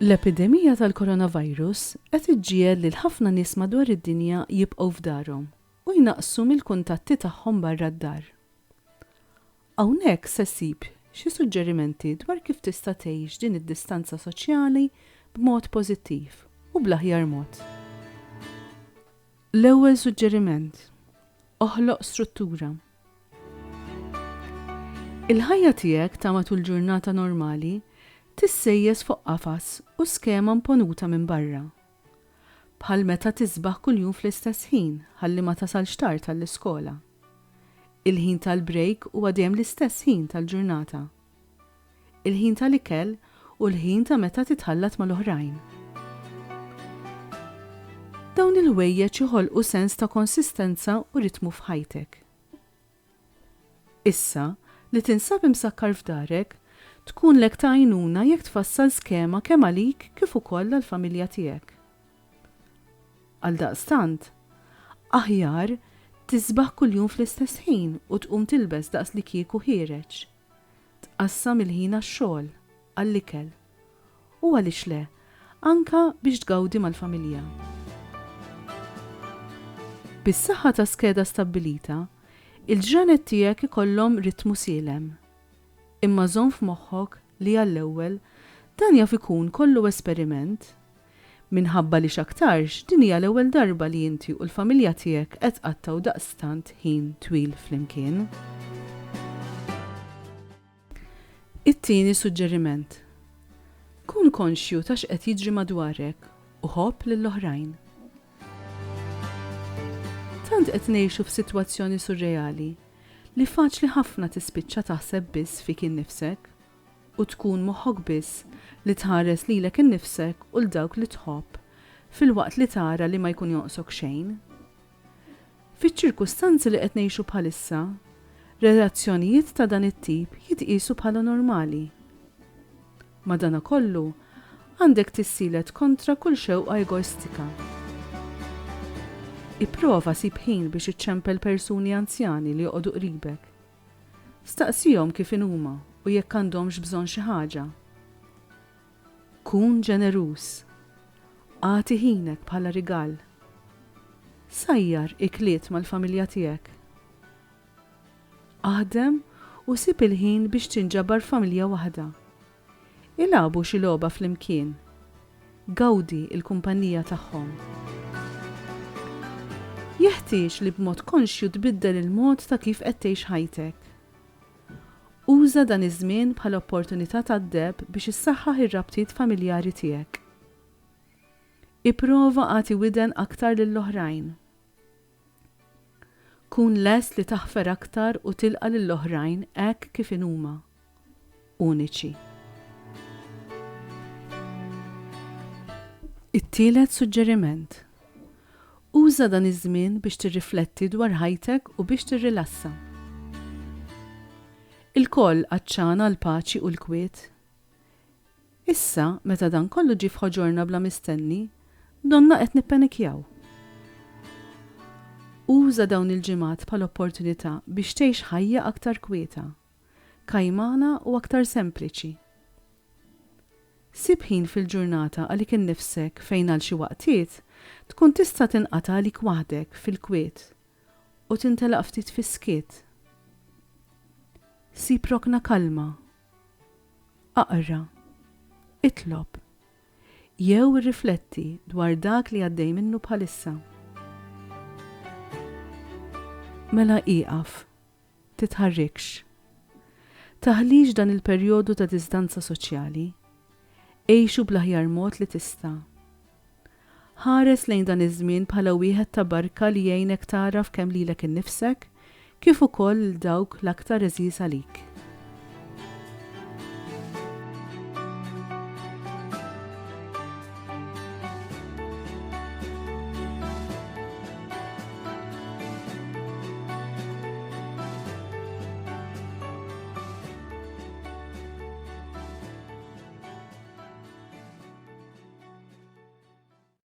L-epidemija tal-coronavirus qed iġġiegħed lil ħafna nies madwar id-dinja jibqgħu f'darhom u jnaqqsu mill-kuntatti tagħhom barra d-dar. Hawnhekk se ssib xi suġġerimenti dwar kif tista' tgħix din id-distanza soċjali b'mod pożittiv u bl-aħjar mod. L-ewwel suġġeriment: oħloq struttura. Il-ħajja tiegħek ta' matul ġurnata normali tissejjes fuq qafas u skema imponuta minn barra. Bħal meta tisbaħ kuljum fl-istess ħin ħalli ma tasalx tard tal-iskola. Il-ħin tal-break huwa dejjem l-istess ħin tal-ġurnata. Il-ħin tal-ikel u l-ħin ta' meta titħallat mal-oħrajn. Dawn il-ħwejjeġ joħolqu sens ta' konsistenza u ritmu f'ħajtek. Issa li tinsab imsakkar f'darek tkun lek ta' għajnuna jekk tfassal skema kemm għalik kif ukoll għall-familja tiegħek. Għaldaqstant, aħjar tisbaħ kuljum fl-istess ħin u tqum tilbes daqs li kieku ħireġ. Tqassam il-ħin għax-xogħol, għall-ikel u għaliex le, anka biex tgawdi mal-familja. Bis-saħħa ta' skeda stabbilita, il-ġranet tiegħek ikollhom ritmu sielem. Imma żomm f'moħħok li għall-ewwel dan jaf ikun kollu esperiment minħabba li x'aktarx din hija l-ewwel darba li inti u l-familja tiegħek qed tqattaw daqstant ħin twil flimkien. It-tieni suġġeriment: kun konxju ta' x'qed jiġri madwarek u ħobb lill-oħrajn. Tant qed ngħixu f'sitwazzjoni surreali li faċli ħafna tispiċċa taħseb biss fik innifsek u tkun moħħok biss li tħares lilek innifsek u l-dawk li tħobb fil-waqt li tara li ma jkun jonqsok xejn. Fiċ-ċirkustanzi li qed ngħixu bħalissa, relazzjonijiet ta' dan it-tip jitqisu bħala normali. Madankollu għandek tissielet kontra kull xewqa egoistika. Ipprova sib ħin biex iċċempel persuni anzjani li joqogħdu qribek. Staqsihom kif inhuma u jekk għandhomx bżonn xi ħaġa. Kun ġeneruż. Agħti ħinek bħala rigal. Sajjar ikliet mal-familja tiegħek. Aħdem u sib il-ħin biex tinġabar familja waħda. Ilagħbu xi logħba flimkien. Gawdi il-kumpanija tagħhom. Jeħtieġ li b'mod konxju tbiddel il-mod ta' kif qed tgħix ħajtek. Uża dan iż-żmien bħala opportunità tad-deb biex issaħħaħ ir-rabtiet familjari tiegħek. Ipprova agħti widen aktar lill-oħrajn. Kun lest li taħfer aktar u tilqa' lill-oħrajn hekk kif inhuma. Uniċi. It-tielet suġġeriment: uża dan iż-żmien biex tirrifletti dwar ħajtek u biex tirrilassa. Il-koll qaċċana l-paċi u l-kwiet. Issa, meta dan kollu ġie f'ħoġorna bla mistenni, donna qed nippanikjaw. Uża dawn il-ġimgħat bħala opportunità biex tgħix ħajja aktar kwieta, kajmana u aktar sempliċi. Sib ħin fil-ġurnata għalik innifsek fejn għal xi waqtiet tkun tista' tinqata' għalik waħdek fil-kwiet u tintelaq ftit fis-skiet. Sib rokna kalma. Aqra. Itlob. Jew irrifletti dwar dak li għaddej minnu bħalissa. Mela ieqaf. Titħarrikx. Taħlix dan il-perjodu ta' distanza soċjali. Ejxu bl-aħjar mod li tista'. Ħares lejn dan iż-żmien bħala wieħed ta' barka li jgħinek taraf kemm lilek innifsek kif ukoll dawk l-aktar eżiż għalik.